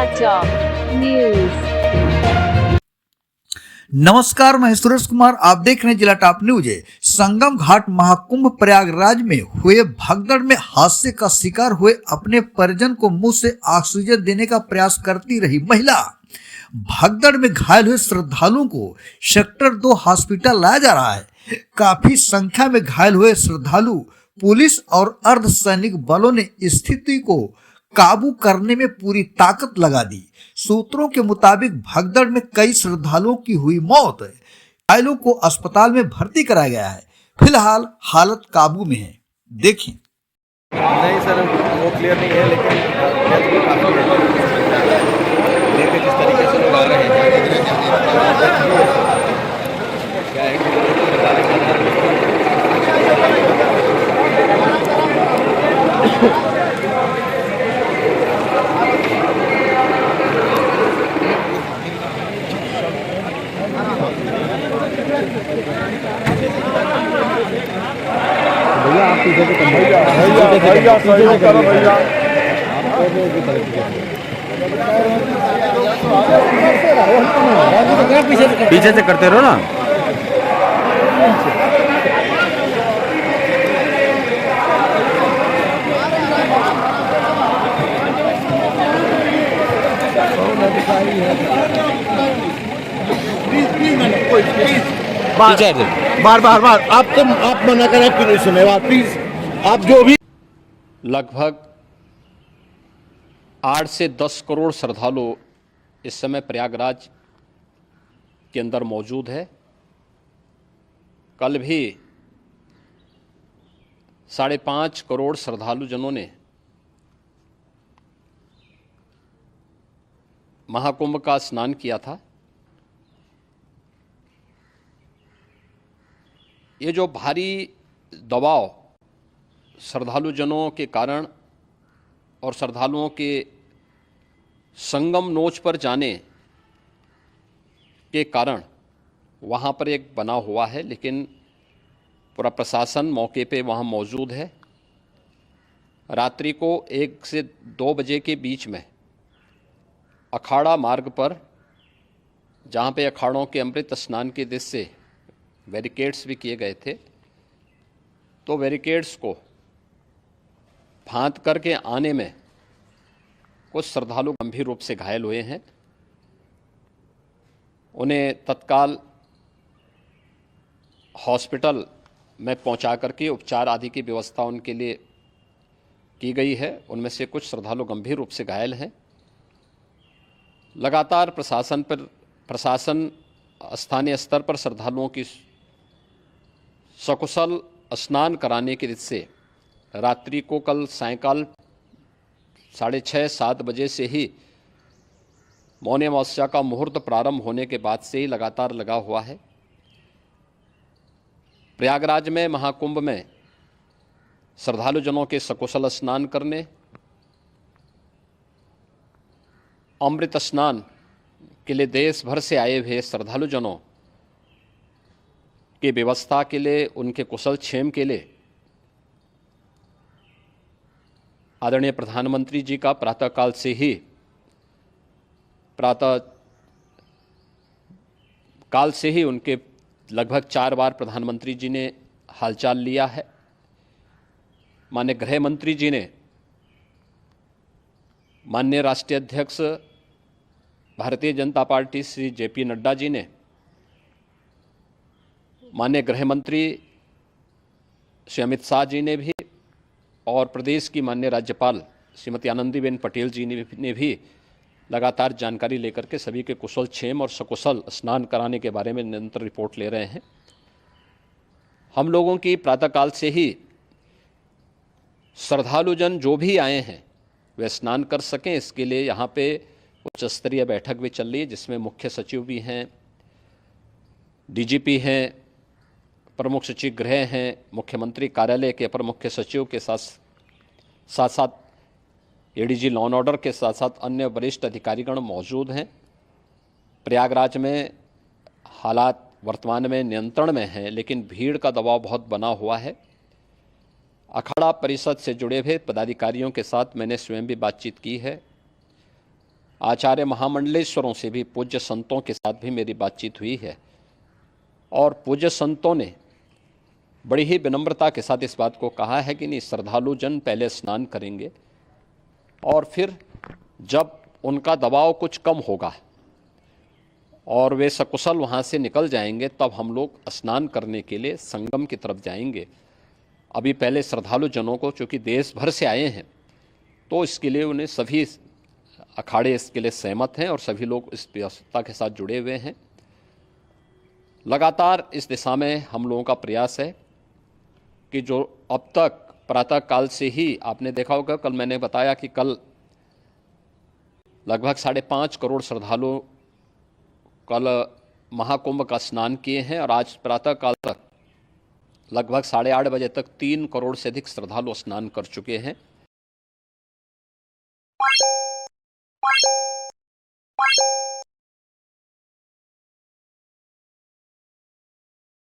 समाचार न्यूज। नमस्कार, मैं सुरेश कुमार, आप देख रहे हैं जिला टॉप न्यूज। संगम घाट महाकुंभ प्रयागराज में हुए भगदड़ में हादसे का शिकार हुए अपने परिजन को मुंह से ऑक्सीजन देने का प्रयास करती रही महिला। भगदड़ में घायल हुए श्रद्धालुओं को सेक्टर 2 हॉस्पिटल लाया जा रहा है। काफी संख्या में घायल हुए श्रद्धालु पुलिस और अर्धसैनिक बलों ने स्थिति को काबू करने में पूरी ताकत लगा दी। सूत्रों के मुताबिक भगदड़ में कई श्रद्धालुओं की हुई मौत। घायलों को अस्पताल में भर्ती कराया गया है। फिलहाल हालत काबू में है। देखिए। नहीं सर, वो क्लियर नहीं है, लेकिन देखिए जिस तरीके से लोग आ रहे हैं क्या है भैया आप पीछे से करो भैया। पीछे से करते रहो ना। बार आप मना करें क्यों नहीं सुने बात, प्लीज आप जो भी। लगभग 8 से 10 करोड़ श्रद्धालु इस समय प्रयागराज के अंदर मौजूद है। कल भी 5.5 करोड़ श्रद्धालु जनों ने महाकुंभ का स्नान किया था। ये जो भारी दबाव श्रद्धालु जनों के कारण और श्रद्धालुओं के संगम नोच पर जाने के कारण वहाँ पर एक बना हुआ है, लेकिन पूरा प्रशासन मौके पे वहाँ मौजूद है। रात्रि को 1 से 2 बजे के बीच में अखाड़ा मार्ग पर, जहाँ पे अखाड़ों के अमृत स्नान के दृश्य से बैरिकेड्स भी किए गए थे, तो बैरिकेड्स को फांद करके आने में कुछ श्रद्धालु गंभीर रूप से घायल हुए हैं। उन्हें तत्काल हॉस्पिटल में पहुंचा करके उपचार आदि की व्यवस्था उनके लिए की गई है। उनमें से कुछ श्रद्धालु गंभीर रूप से घायल हैं। लगातार प्रशासन स्थानीय स्तर पर श्रद्धालुओं की सकुशल स्नान कराने के दृष्टि से रात्रि को कल सायंकाल 6:30-7 बजे से ही मौनी अमावस्या का मुहूर्त प्रारंभ होने के बाद से ही लगातार लगा हुआ है। प्रयागराज में महाकुंभ में श्रद्धालु जनों के सकुशल स्नान करने, अमृत स्नान के लिए देश भर से आए हुए श्रद्धालु जनों की व्यवस्था के लिए, उनके कुशल क्षेम के लिए आदरणीय प्रधानमंत्री जी का प्रातःकाल से ही उनके लगभग 4 बार प्रधानमंत्री जी ने हालचाल लिया है। माननीय गृह मंत्री जी ने, माननीय राष्ट्रीय अध्यक्ष भारतीय जनता पार्टी श्री JP नड्डा जी ने, माननीय गृह मंत्री श्री अमित शाह जी ने भी, और प्रदेश की माननीय राज्यपाल श्रीमती आनंदीबेन पटेल जी ने भी लगातार जानकारी लेकर के सभी के कुशल क्षेम और सकुशल स्नान कराने के बारे में निरंतर रिपोर्ट ले रहे हैं। हम लोगों की प्रातःकाल से ही श्रद्धालुजन जो भी आए हैं वे स्नान कर सकें, इसके लिए यहाँ पे उच्च स्तरीय बैठक भी चल रही है, जिसमें मुख्य सचिव भी हैं, DGP हैं, प्रमुख सचिव गृह हैं, मुख्यमंत्री कार्यालय के अपर मुख्य सचिव के साथ ADG लॉ एंड ऑर्डर के साथ साथ अन्य वरिष्ठ अधिकारीगण मौजूद हैं। प्रयागराज में हालात वर्तमान में नियंत्रण में हैं, लेकिन भीड़ का दबाव बहुत बना हुआ है। अखाड़ा परिषद से जुड़े हुए पदाधिकारियों के साथ मैंने स्वयं भी बातचीत की है। आचार्य महामंडलेश्वरों से भी, पूज्य संतों के साथ भी मेरी बातचीत हुई है और पूज्य संतों ने बड़ी ही विनम्रता के साथ इस बात को कहा है कि नहीं, श्रद्धालु जन पहले स्नान करेंगे और फिर जब उनका दबाव कुछ कम होगा और वे सकुशल वहाँ से निकल जाएंगे तब हम लोग स्नान करने के लिए संगम की तरफ जाएंगे। अभी पहले श्रद्धालु जनों को, चूँकि देश भर से आए हैं, तो इसके लिए उन्हें सभी अखाड़े इसके लिए सहमत हैं और सभी लोग इस व्यवस्था के साथ जुड़े हुए हैं। लगातार इस दिशा में हम लोगों का प्रयास है कि जो अब तक प्रातः काल से ही आपने देखा होगा, कल मैंने बताया कि कल लगभग 5.5 करोड़ श्रद्धालु कल महाकुंभ का स्नान किए हैं और आज प्रातः काल तक लगभग 8:30 बजे तक 3 करोड़ से अधिक श्रद्धालु स्नान कर चुके हैं।